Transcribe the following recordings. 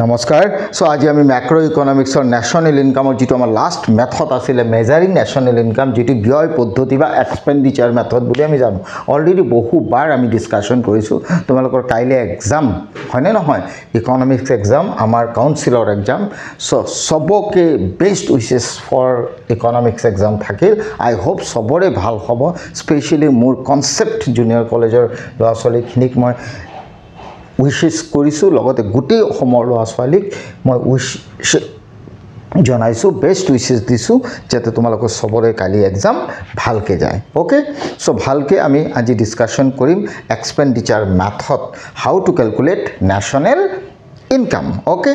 নমস্কাৰ সো আজি আমি ম্যাক্ৰো ইকোনমিক্সৰ ন্যাশনাল ইনকামৰ যেটো আমাৰ লাষ্ট মেথড আছিল মেজাৰিং ন্যাশনাল ইনকাম যেটো ব্যয় পদ্ধতি বা এক্সপেন্ডিচাৰ মেথড বুলি আমি জানো অলৰেডি বহুবাৰ আমি ডিসকাশন কৰিছো তোমালোকৰ কাইলে এক্সাম হয়নে নহয় ইকোনমিক্স এক্সাম আমাৰ কাউন্সিলৰ এক্সাম সো সবকে best wishes for economics exam থাকিল আই হোপ সবৰে ভাল হ'ব স্পেশালি মোৰ কনসেপ্ট জুনিয়ৰ কলেজৰ ল'ৰা-ছোৱালীখিনিক মই উইশেস কৰিছো লগতে গুটি অসমৰ ল'ৰা-ছোৱালীক মই জনাইছো বেস্ট উইশেস দিছো যাতে তোমালোকৰ সবৰে কালি এক্সাম ভালকে যায় ওকে সো ভালকে আমি আজি ডিসকাশন কৰিম expenditure method how to calculate national income okay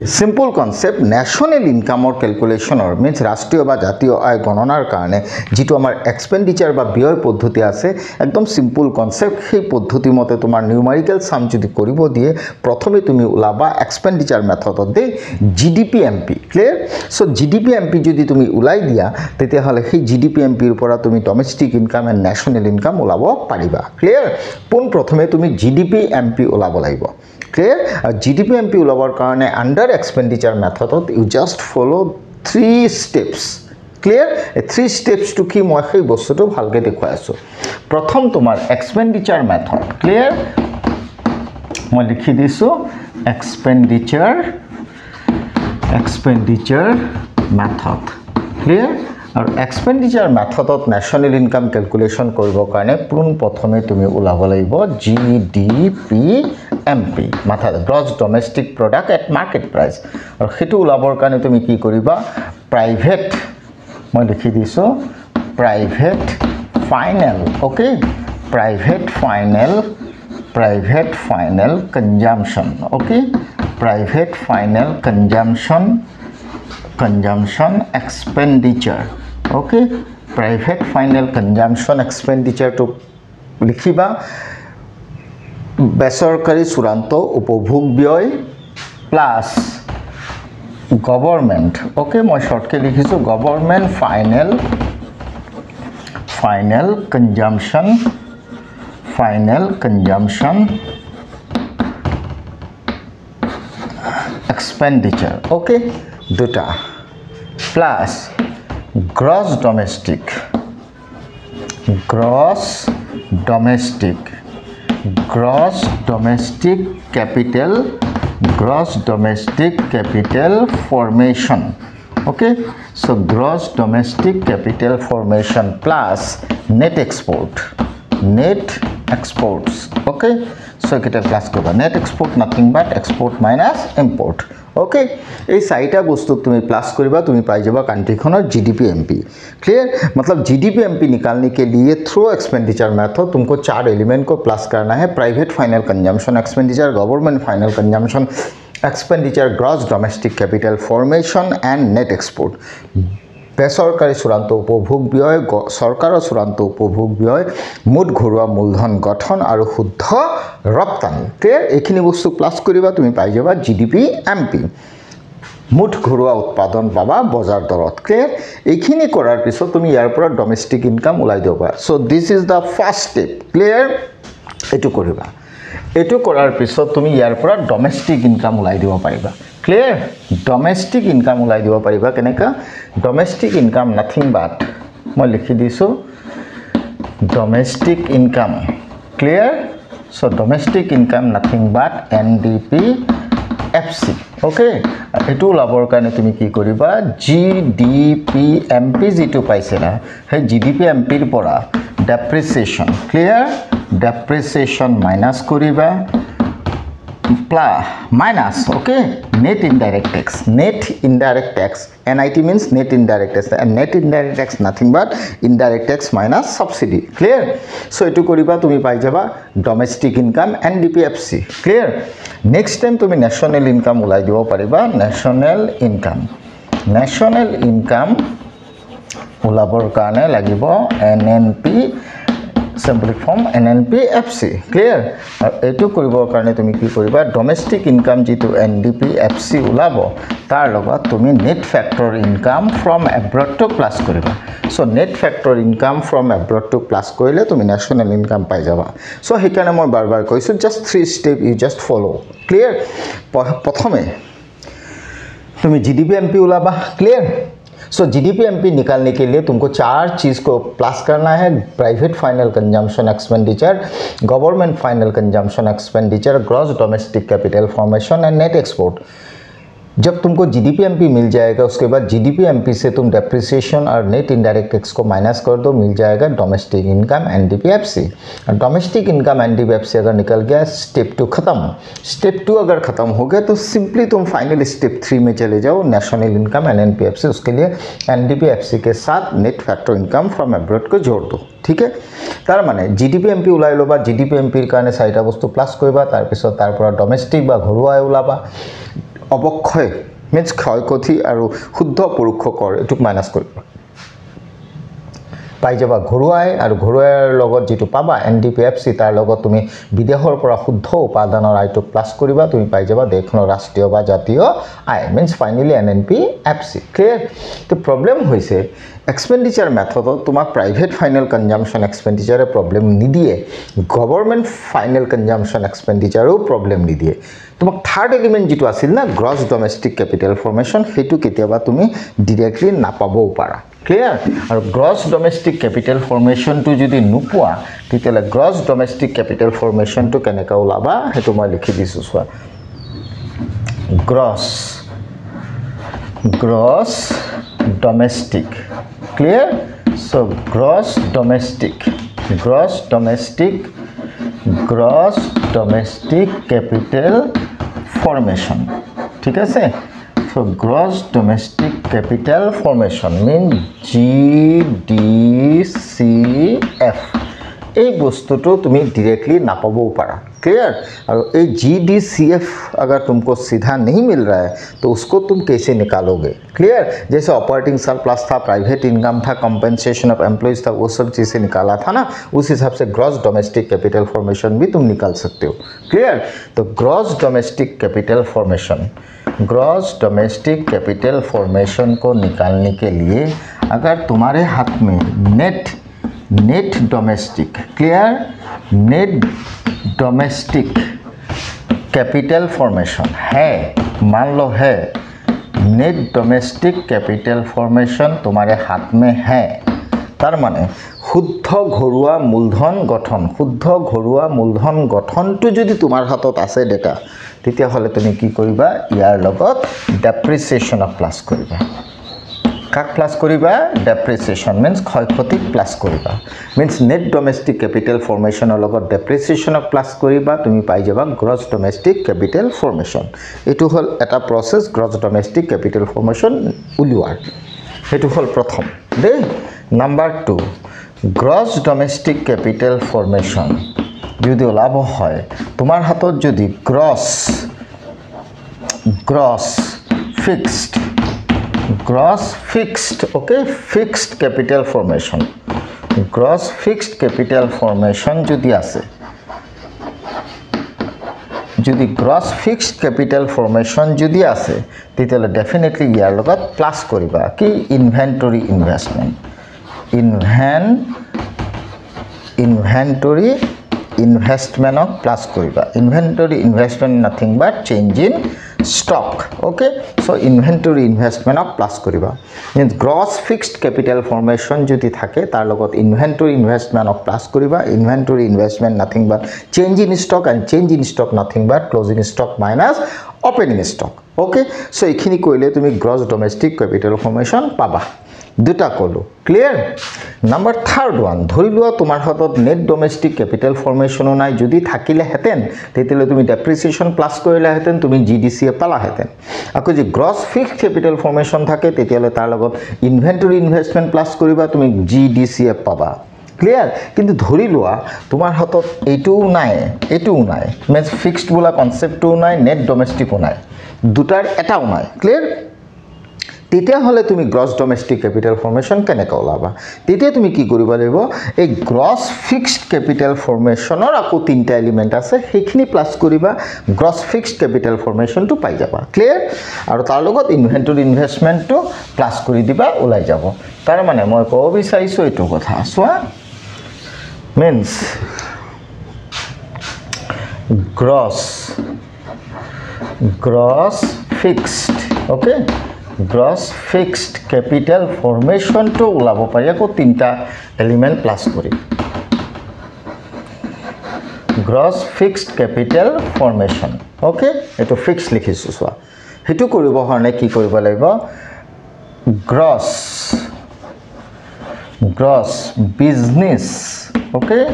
Simple concept national income or calculation or means ৰাষ্ট্ৰীয় বা জাতীয় আয় গণনাৰ কাৰণে যেটো আমাৰ এক্সপেন্ডিচাৰ বা ব্যয় পদ্ধতি আছে একদম সিম্পল কনসেপ্ট সেই পদ্ধতি মতে তোমাৰ নিউমেৰিকেল সাম যদি কৰিব দিয়ে প্ৰথমে তুমি উলাবা এক্সপেন্ডিচাৰ মেথডত দে জিডিপিএমপি ক্লিয়াৰ সো জিডিপিএমপি যদি তুমি উলাই দিয়া তেতিয়া হলে সেই জিডিপিএমপিৰ পৰা তুমি domestic income and national income উলাব পাৰিবা ক্লিয়াৰ পোন প্ৰথমে তুমি জিডিপিএমপি উলাব লাগিব clear GDPMP উলাবৰ কাৰণে under expenditure method you just follow 3 steps clear 3 steps to কি মই সেই বস্তুটো ভালকে দেখুৱাই আছো প্ৰথম তোমাৰ expenditure method clear মই লিখি দিছো expenditure method clear আৰু এক্সপেন্ডিচাৰ মেথডত ন্যাশনাল ইনকাম ক্যালকুলেশন কৰিব কাৰণে প্ৰথমে তুমি উলাব লাগিব জিডিপিএমপি মাথা gross domestic product at market price আৰু হেতু উলাবৰ কাৰণে তুমি কি কৰিবা প্ৰাইভেট মই লিখি দিছো private final okay private final consumption okay private final consumption expenditure okay private final consumption expenditure to লিখিবা বেসরকারি চূড়ান্ত উপভোগ ব্যয় প্লাস গভর্নমেন্ট ওকে মই শর্টকে লিখিছো government final consumption expenditure okay দুটা plus gross domestic capital formation okay so gross domestic capital formation plus net exports okay so kita class koba net export nothing but export minus import okay এই চাইটা বস্তু তুমি plus কৰিবা তুমি পাই যাবা কান্ট্ৰিখনৰ जीडीपीएमपी clear मतलब जीडीपीएमपी निकालने के लिए थ्रू एक्सपेंडिचर मेथड तुमको 4 एलिमेंट को प्लस करना है private final consumption expenditure government final consumption expenditure gross domestic capital formation and net export বেসরকারি চূড়ান্ত উপভোগ ব্যয় সৰকাৰৰ চূড়ান্ত উপভোগ ব্যয় মুঠ ঘৰুৱা মূলধন গঠন আৰু শুদ্ধ ৰপ্তানি ক্লিয়াৰ এইখিনি বস্তু প্লাস কৰিবা তুমি পাই যাবা জিডিপিএমপি মুঠ ঘৰুৱা উৎপাদন পাবা বজাৰ দৰত ক্লিয়াৰ এইখিনি কৰাৰ পিছত তুমি ইয়াৰ পৰা ডমেষ্টিক ইনকাম উলাই দিব পাৰা so this is the first step clear এটো কৰিবা এটো কৰাৰ পিছত তুমি ইয়াৰ পৰা ডমেষ্টিক ইনকাম উলাই দিব পাৰিবা clear domestic income ulai dibo pariba keneka domestic income nothing but moi likhi disu domestic income clear so domestic income nothing but NDPFC okay etu labor kane tumi ki koriba GDPMP jitu paise na hey GDPMP ir pora depreciation clear depreciation minus koriba minus okay net indirect tax NIT means net indirect tax and net indirect tax nothing but indirect tax minus subsidy clear so etu koriba tumi pai jaba domestic income NDPFC clear next time tumi national income ulai dibo pariba national income ulabor karone lagibo NNP সিম্পলিক form NNPFC clear আর এটো কৰিবৰ কাৰণে তুমি কি কৰিবা domestic income যেটো NDPFC ওলাব তাৰ লগত তুমি net factor income from abroad to plus কৰিবা so net factor income from abroad to plus কৰিলে তুমি ন্যাশনাল ইনকাম পাই যাবা সো সেইকাৰণে মই বাৰবাৰ কৈছো জাস্ট 3 স্টেপ ইউ জাস্ট ফলো ক্লিয়াৰ প্ৰথমে তুমি GDP-MP उलाबा क्लियर सो GDP-MP निकालने के लिए तुमको 4 चीज को प्लस करना है private final consumption expenditure government final consumption expenditure gross domestic capital formation and net export जब तुमको GDP-MP मिल जाएगा उसके बाद GDP-MP से तुम डेप्रिसिएशन और नेट इनडायरेक्ट टैक्स को माइनस कर दो मिल जाएगा डोमेस्टिक इनकम NDPFC और डोमेस्टिक इनकम NDPFC अगर निकल गया स्टेप 2 खत्म स्टेप 2 अगर खत्म हो गया तो सिंपली तुम फाइनल स्टेप 3 में चले जाओ नेशनल इनकम NNPFC उसके लिए NDPFC के साथ net factor income from abroad को जोड़ दो ठीक है तार माने GDP-MP उलाई लोबा GDP-MP কাৰণে চাৰিটা বস্তু প্লাস কৰিবা তাৰ পিছত তাৰ পৰা ডমেস্টিক বা ঘৰুৱা ওলাবা অবক্ষয় মিন্স ক্ষয়ক্ষতি আৰু শুদ্ধ পৰোক্ষ কৰ এটুক মাইনাস কৰিবা পাই যাবা ঘৰুৱাই আৰু ঘৰুৱাৰ লগত যেটো পাবা NDPFC তাৰ লগত তুমি বিদেশৰ পৰা শুদ্ধ উপাদানৰ আয়টো প্লাস কৰিবা তুমি পাই যাবা দেশৰ ৰাষ্ট্ৰীয় বা জাতীয় আয় মিন্স ফাইনালি NNPFC ক্লিয়ার তো প্রবলেম হৈছে एक्सपेंडिचर मेथड तुम्हार private final consumption expenditure problem निदिए गवर्नमेंट फाइनल कंजम्पशन एक्सपेंडिचरो प्रॉब्लम निदिए तुम्हार थर्ड एलिमेंट जेटो आसिल ना ग्रॉस डोमेस्टिक कैपिटल फॉर्मेशन हेतु केतियाबा तुमी डायरेक्टली नापाबो पारा क्लियर और ग्रॉस डोमेस्टिक कैपिटल फॉर्मेशन तो जदि नुपुआ तेतियाले ग्रॉस डोमेस्टिक कैपिटल फॉर्मेशन तो केनेका ओलाबा हेतु मैं लिखि दिसु सोआ gross domestic clear so gross domestic capital formation ठीक है so gross domestic capital formation mean GDCF এই বস্তুটো তুমি डायरेक्टली नापाबो पारा क्लियर और ये GDCF अगर तुमको सीधा नहीं मिल रहा है तो उसको तुम कैसे निकालोगे क्लियर जैसे ऑपरेटिंग सरप्लस था प्राइवेट इनकम था कंपनसेशन ऑफ एम्प्लॉइज था वो सब चीज़ें निकाला था ना उस हिसाब से ग्रॉस डोमेस्टिक कैपिटल फॉर्मेशन भी तुम निकाल सकते हो क्लियर तो ग्रॉस डोमेस्टिक कैपिटल फॉर्मेशन को निकालने के लिए अगर तुम्हारे हाथ में net domestic clear net domestic capital formation है मान लो है नेट डोमेस्टिक कैपिटल फॉर्मेशन तुम्हारे हाथ में है तार माने शुद्ध घरुआ मूलधन गठन तो यदि तुम्हार हाथत आछे डेटा तेतिया हले तुमी कि करिबा यार लगत डेप्रिसिएशन प्लस करिबा काक प्लस करिबा डेप्रिसिएशन मीन्स क्षयक्षति प्लस करिबा means net domestic capital formation लगत डेप्रिसिएशन प्लस करिबा तुमी पाइ जाबा ग्रॉस डोमेस्टिक कैपिटल फॉर्मेशन एटु हल एटा process gross domestic capital formation उलिवार हेतु हल प्रथम दे number 2 gross domestic capital formation যদি লাভ হয় তোমার হাতত যদি gross fixed okay fixed capital formation gross fixed capital formation যদি আছে যদি গ্রস फिक्स्ड कैपिटल फॉर्मेशन যদি আছে তেতিয়ালে डेफिनेटली ইয়ার লগত প্লাস করিবা কি ইনভেন্টরি इन्वेस्टमेंट प्लस करिबा inventory investment nothing but change in stock okay so inventory investment plus करिबा means gross fixed capital formation जदि थाके तार लगत इन्वेंटरी इन्वेस्टमेंट प्लस करिबा inventory investment nothing but change in stock and change in stock nothing but closing stock minus opening stock okay so एखिनि कइले तुमी ग्रॉस डोमेस्टिक कैपिटल फॉर्मेशन पाबा दुटा कलो क्लियर नंबर थर्ड वन धरि लोৱা তোমাৰ হাতত নেট ডোমেস্টিক कैपिटल फॉर्मेशनो নাই যদি থাকিলে হেতেন তেতিয়ালে তুমি ডেপ্রিসিয়েশন প্লাস কৰিলা হেতেন তুমি GDCF পালা হেতেন আকৌ যে গ্ৰস ফিক্সড कैपिटल फॉर्मेशन থাকে তেতিয়ালে তাৰ লগত ইনভেন্টৰি ইনভেস্টমেন্ট প্লাস কৰিবা তুমি GDCF পাবা क्लियर কিন্তু ধৰি লোৱা তোমাৰ হাতত এইটোও নাই মিন্স ফিক্সড বোলা কনসেপ্টও নাই নেট ডোমেস্টিকও নাই দুটাৰ এটাও নাই क्लियर তেতিয়াহ'লে তুমি গ্ৰছ ডমেষ্টিক কেপিটেল ফৰ্মেশ্যন কেনেকৈ ওলাবা তেতিয়া তুমি কি কৰিব লাগিব এই গ্ৰছ ফিক্সড কেপিটেল ফৰ্মেশ্যনৰ আকৌ তিনিটা এলিমেণ্ট আছে সেইখিনি প্লাছ কৰিবা গ্ৰছ ফিক্সড কেপিটেল ফৰ্মেশ্যনটো পাই যাবা ক্লিয়াৰ আৰু তাৰ লগত ইনভেণ্টৰী ইনভেষ্টমেণ্টটো প্লাছ কৰি দিবা ওলাই যাব তাৰ মানে মই ক'ব বিচাৰিছোঁ এইটো কথা চোৱা means gross fixed okay gross fixed capital formation to ulabo pari ako tinta element plus kori gross fixed capital formation okay eto fixed likhisu swa hetu koribo horne ki koribo laibo gross business okay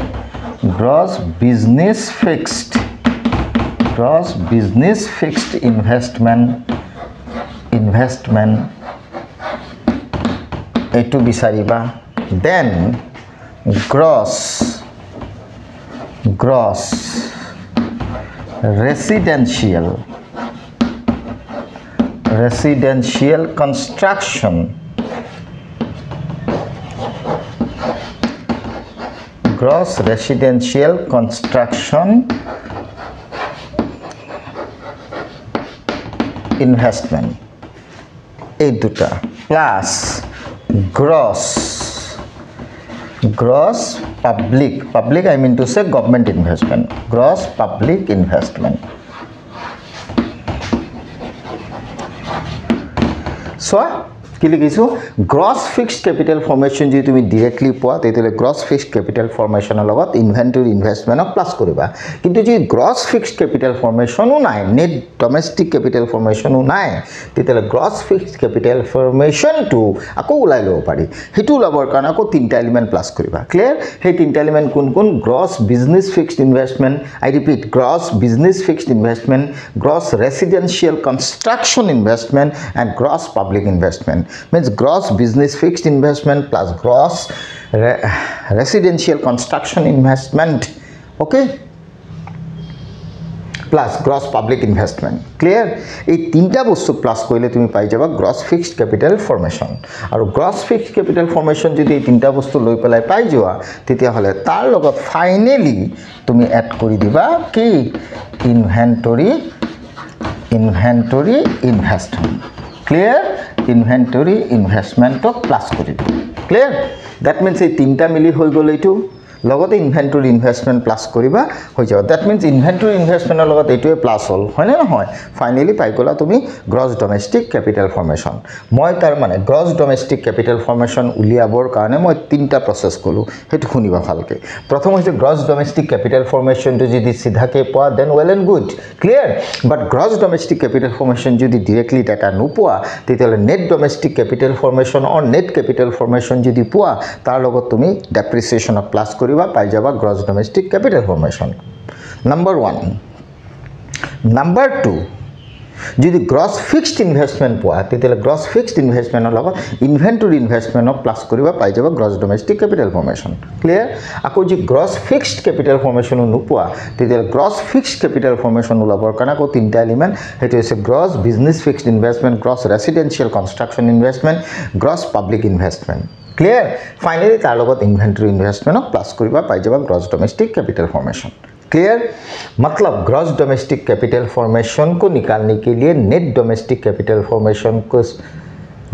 gross business fixed investment etu bisariba then gross residential construction gross residential construction investment এই দুটা plus gross public I mean to say government investment gross public investment so কি লিখিছো gross fixed capital formation যদি তুমি directly পোৱা তেতিয়ালে gross fixed capital ফৰ্মেশ্যনৰ লগত inventory ইনভেষ্টমেণ্টক plus কৰিবা কিন্তু যদি গ্ৰছ ফিক্সড কেপিটেল ফৰ্মেশ্যনো নাই নেট ডমেষ্টিক কেপিটেল ফৰ্মেশ্যনো নাই তেতিয়ালে গ্ৰছ ফিক্সড কেপিটেল ফৰ্মেশ্যনটো আকৌ ওলাই ল'ব পাৰি হেতু ওলাবৰ কাৰণে আকৌ তিনিটা এলিমেণ্ট প্লাছ কৰিবা ক্লিয়াৰ সেই তিনিটা এলিমেণ্ট কোন কোন gross business fixed investment I repeat gross business fixed investment gross residential construction investment and gross public investment means gross business fixed investment plus gross residential construction investment okay plus gross public investment clear এই তিনটা বস্তু plus কৰিলে তুমি পাই যাবা gross fixed capital formation আৰু gross fixed capital formation যদি এই তিনটা বস্তু লৈ পেলাই পাই যোৱা তেতিয়া হলে তাৰ লগত ফাইনালি তুমি এড কৰি দিবা কি inventory investment clear inventory investment to plus kori clear that means ei tinta mili hoi gol eitu logote inventory investment plus koriba hoi jaba that means inventory investment er logot etue plus hol hoy na hoy finally pai gola tumi gross domestic capital formation moi tar mane gross domestic capital formation uliabor karone moi tinta process kolu hetu khuniba bhalke prothom hoise gross domestic capital formation to jodi sidha ke poa then well and good clear but gross domestic capital formation jodi directly data nu poa tetale net domestic capital formation or net capital formation jodi poa tar logot tumi depreciation of plus kori পাই যাবা gross domestic capital formation number 1 number 2 যদি gross fixed investment পোৱা তেতিয়ালে gross fixed ইনভেষ্টমেণ্টৰ লগত inventory ইনভেষ্টমেণ্টক plus কৰিবা পাই যাবা gross domestic capital formation clear আকৌ যদি গ্ৰছ ফিক্সড কেপিটেল ফৰ্মেশ্যনো নোপোৱা তেতিয়ালে গ্ৰছ ফিক্সড কেপিটেল ফৰ্মেশ্যন ওলাবৰ কাৰণে আকৌ তিনিটা এলিমেণ্ট সেইটো হৈছে gross business fixed investment gross residential construction investment gross public investment clear finally tar logot inventory investment of plus koriba pai jaba gross domestic capital formation clear मतलब gross domestic capital formation को निकालने के लिए net domestic capital formation को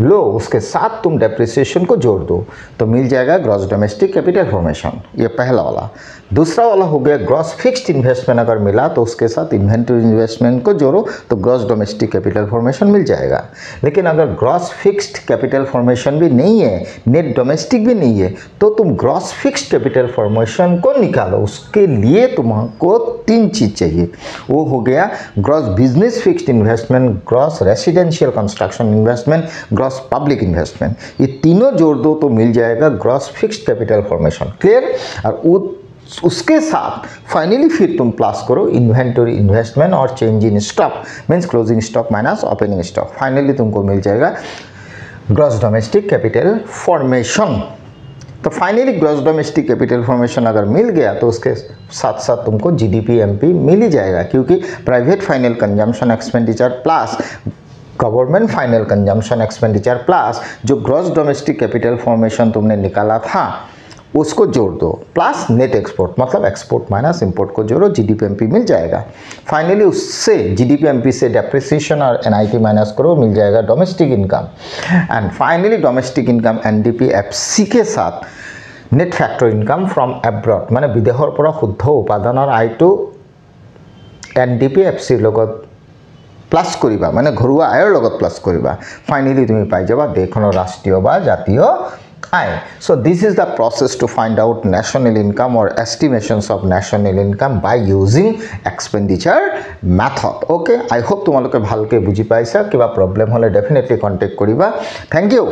लो उसके साथ तुम depreciation को जोड़ दो तो मिल जाएगा ग्रॉस डोमेस्टिक कैपिटल फॉर्मेशन ये पहला वाला दूसरा वाला हो गया ग्रॉस फिक्स्ड इन्वेस्टमेंट अगर मिला तो उसके साथ इन्वेंटरी इन्वेस्टमेंट को जोड़ो तो ग्रॉस डोमेस्टिक कैपिटल फॉर्मेशन मिल जाएगा लेकिन अगर ग्रॉस फिक्स्ड कैपिटल फॉर्मेशन भी नहीं है नेट डोमेस्टिक भी नहीं है तो तुम ग्रॉस फिक्स्ड कैपिटल फॉर्मेशन को निकालो उसके लिए तुमको 3 चीज़ चाहिए वो हो गया gross business fixed investment gross residential construction investment gross public investment ये तीनों जोड़ दो तो मिल जाएगा gross fixed capital formation clear और उसके साथ फाइनली फिर तुम प्लस करो इन्वेंटरी इन्वेस्टमेंट और change in stock means closing stock minus opening stock finally तुमको मिल जाएगा ग्रॉस डोमेस्टिक कैपिटल फॉर्मेशन तो finally gross domestic capital formation अगर मिल गया तो उसके साथ साथ तुमको जीडीपी एमपी मिल ही जाएगा क्योंकि private final consumption expenditure plus government final consumption expenditure plus जो ग्रॉस डोमेस्टिक कैपिटल फॉर्मेशन तुमने निकाला था उसको जोड़ दो प्लस नेट एक्सपोर्ट मतलब एक्सपोर्ट माइनस इंपोर्ट को जोड़ो जीडीपीएमपी मिल जाएगा। फाइनली उससे जीडीपीएमपी से डेप्रिसिएशन और एनआईटी माइनस करो मिल जाएगा domestic income and finally domestic income NDPFC के साथ net factor income from abroad माने विदेशर পৰা শুদ্ধ উপাদানৰ আয়টো एनडीपीएफसी লগত প্লাস কৰিবা মানে ঘৰুৱা আয়ৰ লগত প্লাস কৰিবা ফাইনালি তুমি পাই যাবা দেশখনৰ ৰাষ্ট্ৰীয় বা জাতীয় আয়। So this is the process to find out national income or estimations of national income by using expenditure method. Okay, I hope তোমালোকে ভালকে বুজি পাইছা কিবা প্ৰবলেম হলে ডেফিনেটলি কন্টাক্ট কৰিবা। Thank you.